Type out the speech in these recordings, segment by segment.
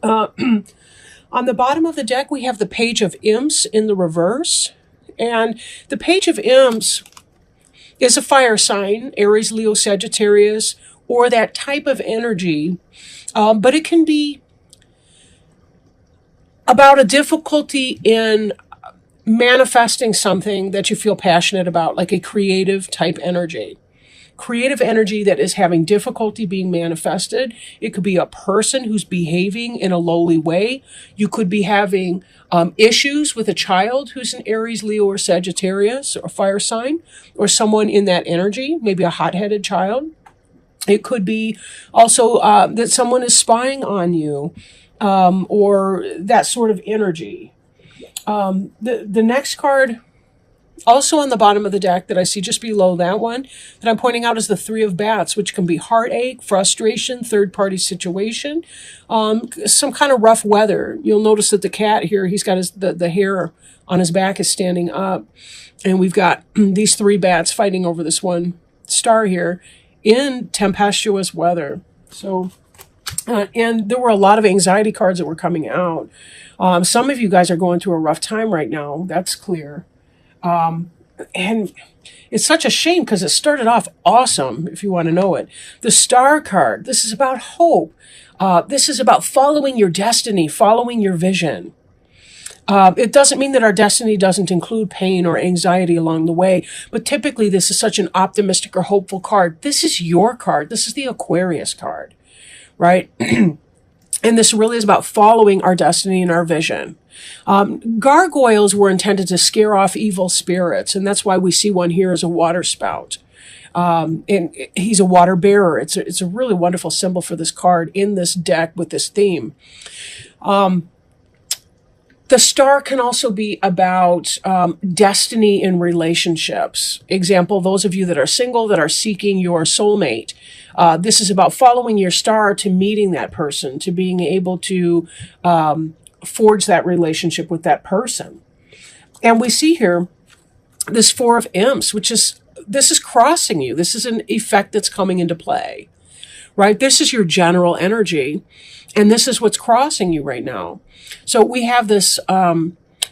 Uh, on the bottom of the deck, we have the Page of Imps in the reverse. And the Page of Imps is a fire sign, Aries, Leo, Sagittarius, or that type of energy. But it can be about a difficulty in manifesting something that you feel passionate about, like a creative type energy. Creative energy that is having difficulty being manifested. It could be a person who's behaving in a lowly way. You could be having issues with a child who's an Aries, Leo, or Sagittarius, or fire sign, or someone in that energy, maybe a hot-headed child. It could be also that someone is spying on you, or that sort of energy. The next card, also on the bottom of the deck that I see just below that one, that I'm pointing out, is the Three of Bats, which can be heartache, frustration, third-party situation, some kind of rough weather. You'll notice that the cat here, he's got the hair on his back is standing up, and we've got these three bats fighting over this one star here in tempestuous weather. So, and there were a lot of anxiety cards that were coming out. Some of you guys are going through a rough time right now. That's clear. And it's such a shame because it started off awesome, if you want to know it. The Star card, this is about hope. This is about following your destiny, following your vision. It doesn't mean that our destiny doesn't include pain or anxiety along the way, but typically this is such an optimistic or hopeful card. This is your card. This is the Aquarius card, right? And this really is about following our destiny and our vision. Gargoyles were intended to scare off evil spirits, and that's why we see one here as a water spout. And he's a water bearer. It's a really wonderful symbol for this card in this deck with this theme. The star can also be about destiny in relationships. Example, those of you that are single, that are seeking your soulmate. This is about following your star to meeting that person, to being able to forge that relationship with that person. And we see here this Four of Imps, this is crossing you. This is an effect that's coming into play, right? This is your general energy, and this is what's crossing you right now. So we have this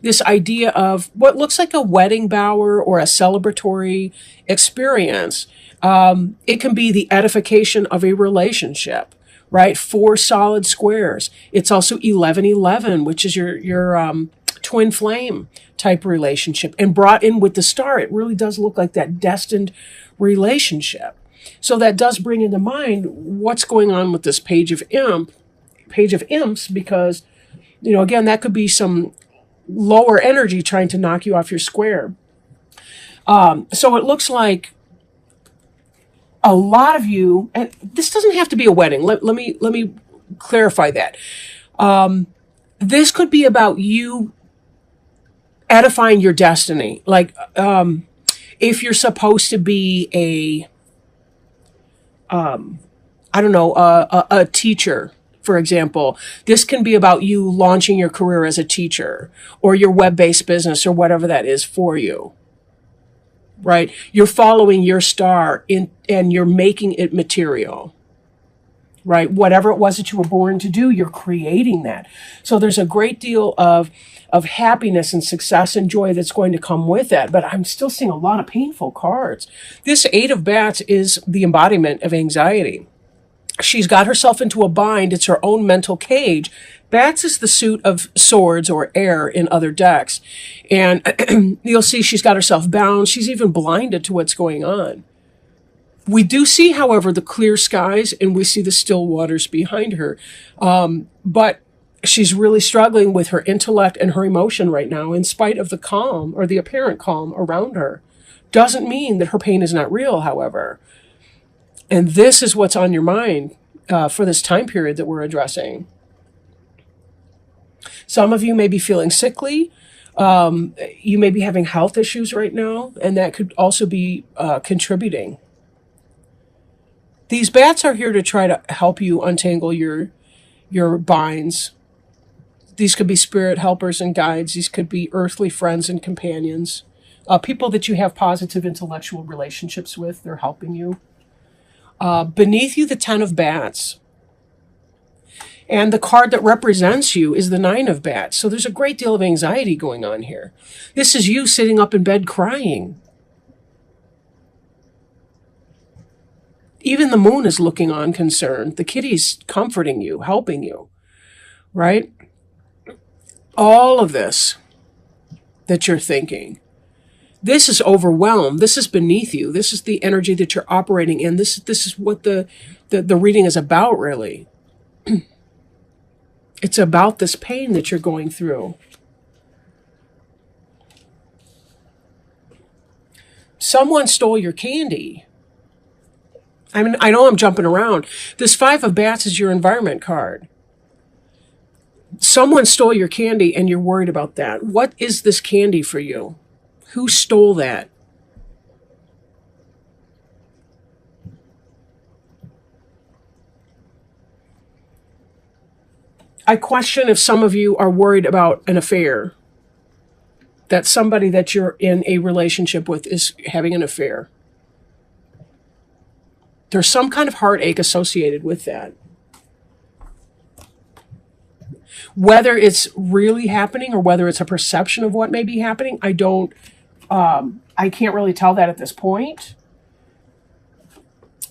this idea of what looks like a wedding bower or a celebratory experience. It can be the edification of a relationship, right? 4 solid squares. It's also 1111, which is your twin flame type relationship. And brought in with the star, it really does look like that destined relationship. So that does bring into mind what's going on with this Page of Imps, because, again, that could be some lower energy trying to knock you off your square. So it looks like a lot of you, and this doesn't have to be a wedding. Let me clarify that. This could be about you edifying your destiny. Like, if you're supposed to be a teacher, for example, this can be about you launching your career as a teacher or your web-based business or whatever that is for you, right? You're following your star and you're making it material, right? Whatever it was that you were born to do, you're creating that. So there's a great deal of happiness and success and joy that's going to come with that. But I'm still seeing a lot of painful cards. This Eight of Bats is the embodiment of anxiety. She's got herself into a bind. It's her own mental cage. Bats is the suit of swords or air in other decks. And you'll see she's got herself bound. She's even blinded to what's going on. We do see, however, the clear skies, and we see the still waters behind her. But she's really struggling with her intellect and her emotion right now, in spite of the calm or the apparent calm around her. Doesn't mean that her pain is not real, however. And this is what's on your mind for this time period that we're addressing. Some of you may be feeling sickly. You may be having health issues right now, and that could also be contributing. These bats are here to try to help you untangle your binds. These could be spirit helpers and guides. These could be earthly friends and companions. People that you have positive intellectual relationships with. They're helping you. Beneath you, the Ten of Bats. And the card that represents you is the Nine of Bats. So there's a great deal of anxiety going on here. This is you sitting up in bed crying. Even the moon is looking on concerned. The kitty's comforting you, helping you, right? All of this that you're thinking, this is overwhelmed. This is beneath you. This is the energy that you're operating in. This is what the reading is about, really. It's about this pain that you're going through. Someone stole your candy. I mean, I know I'm jumping around. This Five of Bats is your environment card. Someone stole your candy and you're worried about that. What is this candy for you? Who stole that? I question if some of you are worried about an affair. That somebody that you're in a relationship with is having an affair. There's some kind of heartache associated with that. Whether it's really happening or whether it's a perception of what may be happening, I can't really tell that at this point.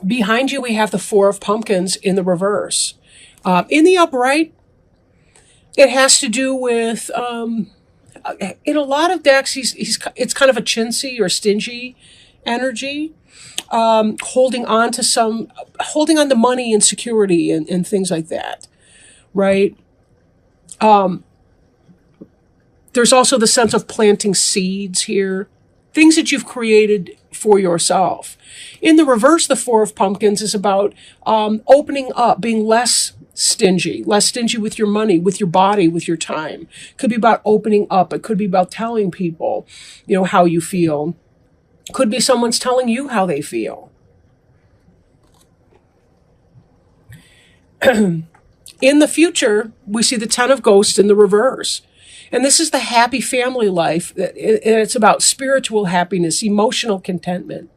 Behind you, we have the Four of Pumpkins in the reverse. In the upright, it has to do with, in a lot of decks, it's kind of a chintzy or stingy energy. Holding on to money and security and things like that, right? There's also the sense of planting seeds here, things that you've created for yourself. In the reverse, the Four of Pumpkins is about opening up, being less stingy with your money, with your body, with your time. It could be about opening up. It could be about telling people, how you feel. Could be someone's telling you how they feel. In the future, we see the Ten of Ghosts in the reverse. And this is the happy family life. And it's about spiritual happiness, emotional contentment,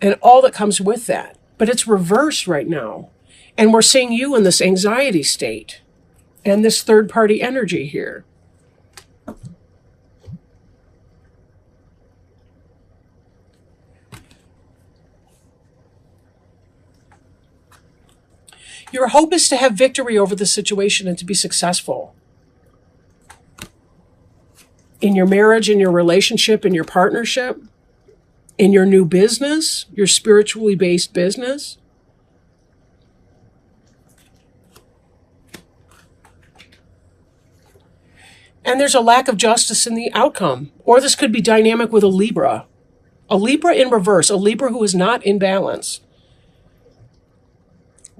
and all that comes with that. But it's reversed right now. And we're seeing you in this anxiety state and this third-party energy here. Your hope is to have victory over the situation and to be successful. In your marriage, in your relationship, in your partnership, in your new business, your spiritually based business. And there's a lack of justice in the outcome. Or this could be dynamic with a Libra. A Libra in reverse, a Libra who is not in balance.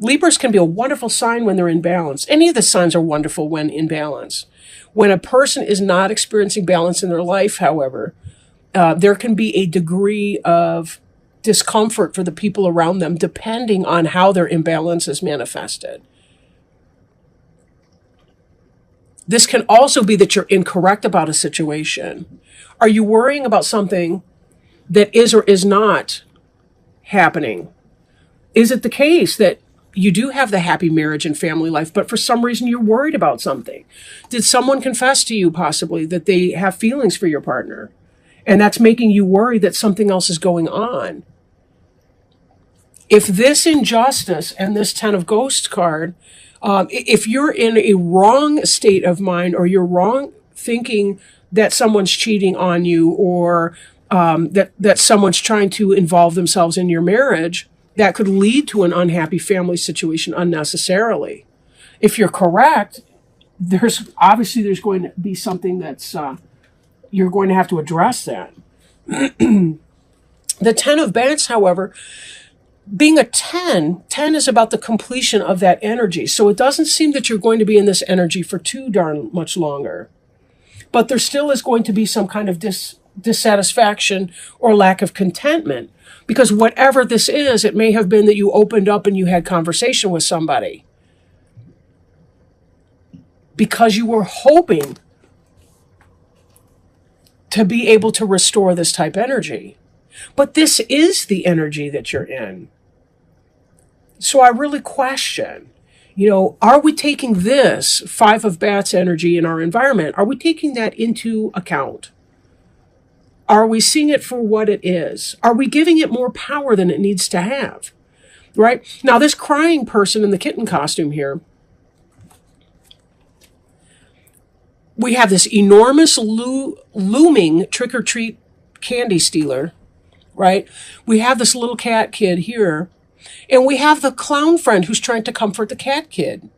Libras can be a wonderful sign when they're in balance. Any of the signs are wonderful when in balance. When a person is not experiencing balance in their life, however, there can be a degree of discomfort for the people around them depending on how their imbalance is manifested. This can also be that you're incorrect about a situation. Are you worrying about something that is or is not happening? Is it the case that you do have the happy marriage and family life, but for some reason you're worried about something? Did someone confess to you possibly that they have feelings for your partner? And that's making you worry that something else is going on. If this injustice and this Ten of Ghosts card, if you're in a wrong state of mind or you're wrong thinking that someone's cheating on you or that someone's trying to involve themselves in your marriage, that could lead to an unhappy family situation unnecessarily. If you're correct, there's going to be something that's, you're going to have to address that. The Ten of Bats, however, being a 10 is about the completion of that energy. So it doesn't seem that you're going to be in this energy for too darn much longer. But there still is going to be some kind of dissatisfaction or lack of contentment. Because whatever this is, it may have been that you opened up and you had conversation with somebody. Because you were hoping to be able to restore this type energy. But this is the energy that you're in. So I really question, Are we taking this Five of Bats energy in our environment? Are we taking that into account? Are we seeing it for what it is? Are we giving it more power than it needs to have? Right? Now, this crying person in the kitten costume here, we have this enormous looming trick-or-treat candy stealer, right? We have this little cat kid here, and we have the clown friend who's trying to comfort the cat kid,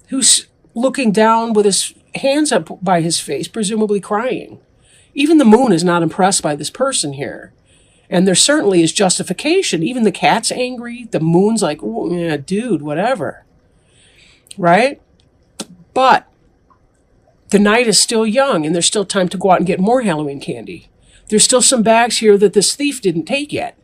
who's looking down with his hands up by his face, presumably crying. Even the moon is not impressed by this person here. And there certainly is justification. Even the cat's angry. The moon's like, oh, yeah, dude, whatever. Right? But the night is still young, and there's still time to go out and get more Halloween candy. There's still some bags here that this thief didn't take yet.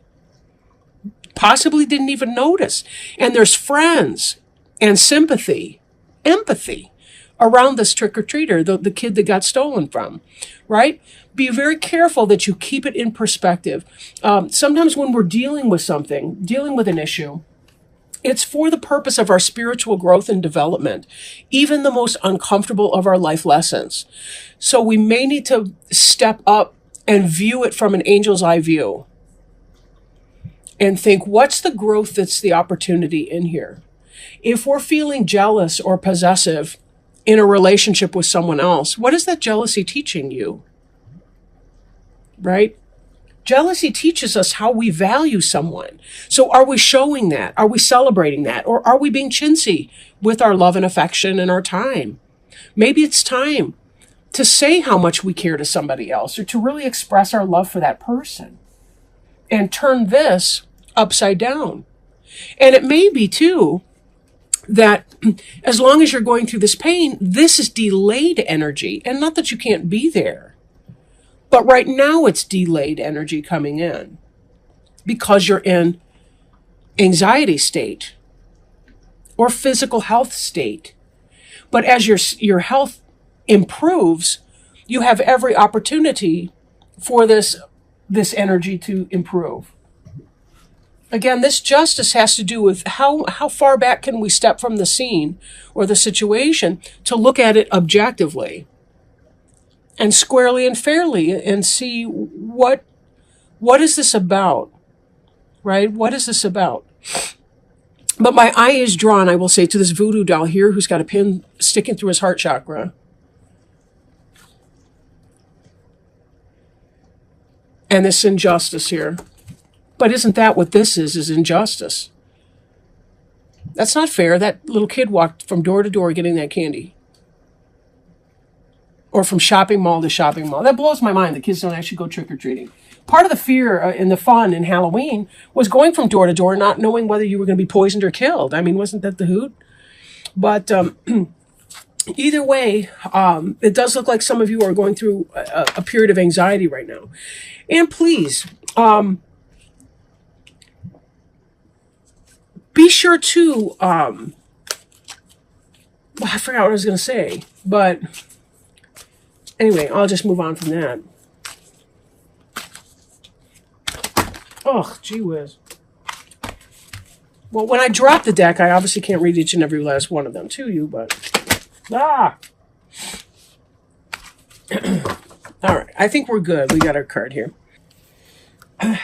Possibly didn't even notice. And there's friends and sympathy, empathy around this trick-or-treater, the kid that got stolen from, right? Be very careful that you keep it in perspective. Sometimes when we're dealing with something, dealing with an issue, it's for the purpose of our spiritual growth and development, even the most uncomfortable of our life lessons. So we may need to step up and view it from an angel's eye view and think, what's the growth that's the opportunity in here? If we're feeling jealous or possessive in a relationship with someone else, what is that jealousy teaching you? Right? Jealousy teaches us how we value someone. So are we showing that? Are we celebrating that? Or are we being chintzy with our love and affection and our time? Maybe it's time to say how much we care to somebody else, or to really express our love for that person and turn this upside down. And it may be too that as long as you're going through this pain, this is delayed energy. And not that you can't be there, but right now it's delayed energy coming in because you're in anxiety state or physical health state. But as your health improves, you have every opportunity for this energy to improve. Again, this justice has to do with how far back can we step from the scene or the situation to look at it objectively and squarely and fairly and see what is this about, right? What is this about? But my eye is drawn, I will say, to this voodoo doll here who's got a pin sticking through his heart chakra. And this injustice here. But isn't that what this is injustice? That's not fair. That little kid walked from door to door getting that candy. Or from shopping mall to shopping mall. That blows my mind. The kids don't actually go trick-or-treating. Part of the fear and the fun in Halloween was going from door to door, not knowing whether you were going to be poisoned or killed. I mean, wasn't that the hoot? But either way, it does look like some of you are going through a period of anxiety right now. And please, be sure to, I forgot what I was going to say, but anyway, I'll just move on from that. Oh, gee whiz. Well, when I drop the deck, I obviously can't read each and every last one of them to you, but all right, I think we're good. We got our card here.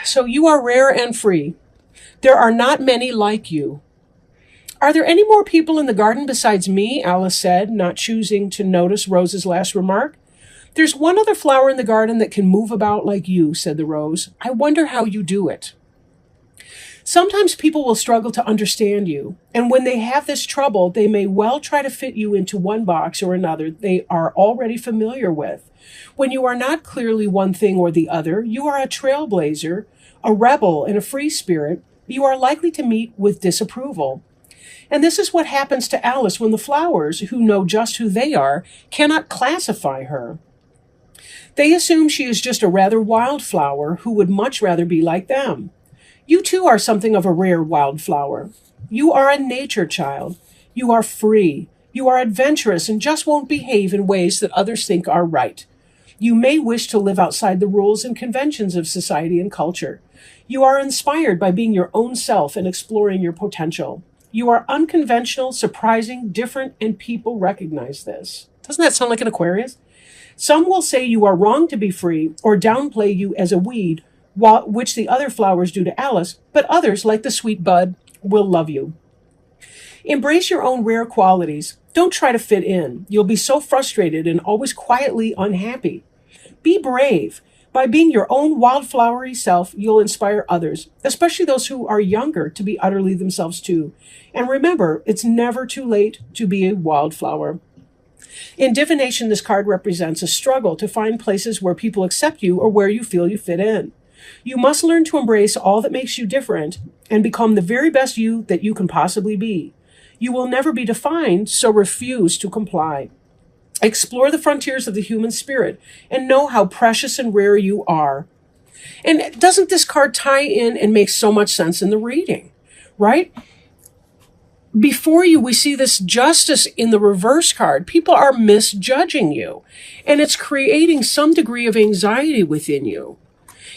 So you are rare and free. There are not many like you. Are there any more people in the garden besides me? Alice said, not choosing to notice Rose's last remark. There's one other flower in the garden that can move about like you, said the rose. I wonder how you do it. Sometimes people will struggle to understand you, and when they have this trouble, they may well try to fit you into one box or another they are already familiar with. When you are not clearly one thing or the other, you are a trailblazer, a rebel, and a free spirit. You are likely to meet with disapproval. And this is what happens to Alice when the flowers, who know just who they are, cannot classify her. They assume she is just a rather wild flower who would much rather be like them. You too are something of a rare wildflower. You are a nature child. You are free. You are adventurous and just won't behave in ways that others think are right. You may wish to live outside the rules and conventions of society and culture. You are inspired by being your own self and exploring your potential. You are unconventional, surprising, different, and people recognize this. Doesn't that sound like an Aquarius? Some will say you are wrong to be free or downplay you as a weed, which the other flowers do to Alice, but others, like the sweet bud, will love you. Embrace your own rare qualities. Don't try to fit in. You'll be so frustrated and always quietly unhappy. Be brave. By being your own wildflowery self, you'll inspire others, especially those who are younger, to be utterly themselves too. And remember, it's never too late to be a wildflower. In divination, this card represents a struggle to find places where people accept you or where you feel you fit in. You must learn to embrace all that makes you different and become the very best you that you can possibly be. You will never be defined, so refuse to comply. Explore the frontiers of the human spirit and know how precious and rare you are. And doesn't this card tie in and make so much sense in the reading, right? Before you, we see this justice in the reverse card. People are misjudging you, and it's creating some degree of anxiety within you.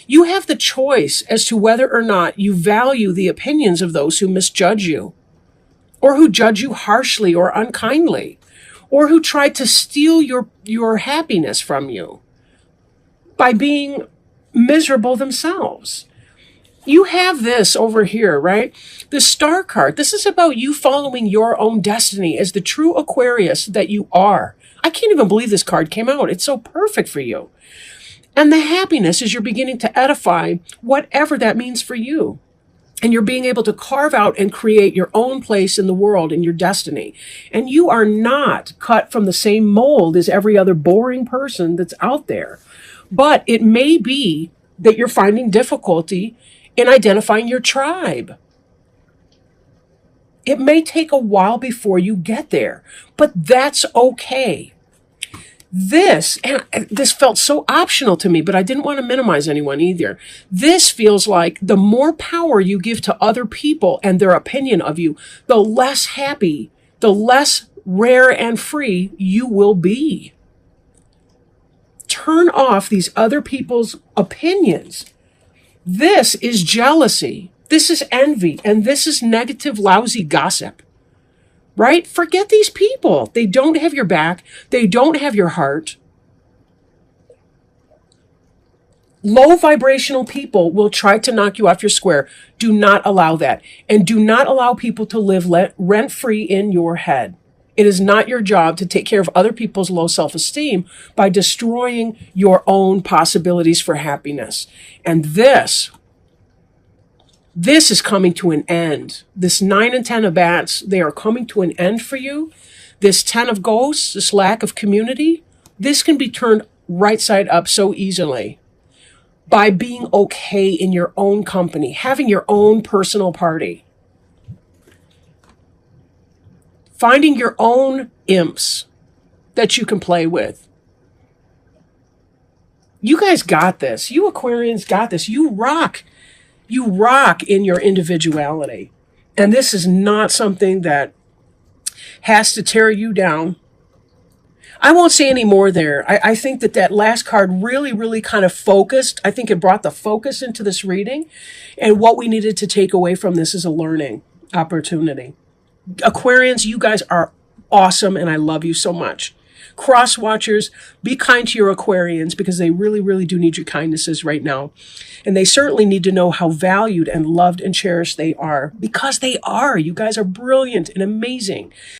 You have the choice as to whether or not you value the opinions of those who misjudge you, or who judge you harshly or unkindly, or who try to steal your happiness from you by being miserable themselves. You have this over here, right? The Star card. This is about you following your own destiny as the true Aquarius that you are. I can't even believe this card came out. It's so perfect for you. And the happiness is you're beginning to edify whatever that means for you. And you're being able to carve out and create your own place in the world and your destiny. And you are not cut from the same mold as every other boring person that's out there. But it may be that you're finding difficulty in identifying your tribe. It may take a while before you get there, but that's okay. This felt so optional to me, but I didn't want to minimize anyone either. This feels like the more power you give to other people and their opinion of you, the less happy, the less rare and free you will be. Turn off these other people's opinions. This is jealousy. This is envy. And this is negative, lousy gossip. Right? Forget these people. They don't have your back. They don't have your heart. Low vibrational people will try to knock you off your square. Do not allow that. And do not allow people to live rent-free in your head. It is not your job to take care of other people's low self-esteem by destroying your own possibilities for happiness. And this is coming to an end. This 9 and 10 of bats, they are coming to an end for you. This 10 of ghosts, this lack of community, this can be turned right side up so easily by being okay in your own company, having your own personal party, finding your own imps that you can play with. You guys got this. You Aquarians got this. You rock. You rock in your individuality. And this is not something that has to tear you down. I won't say any more there. I think that last card really, really kind of focused. I think it brought the focus into this reading. And what we needed to take away from this is a learning opportunity. Aquarians, you guys are awesome, and I love you so much. Cross watchers, be kind to your Aquarians because they really, really do need your kindnesses right now. And they certainly need to know how valued and loved and cherished they are, because they are. You guys are brilliant and amazing.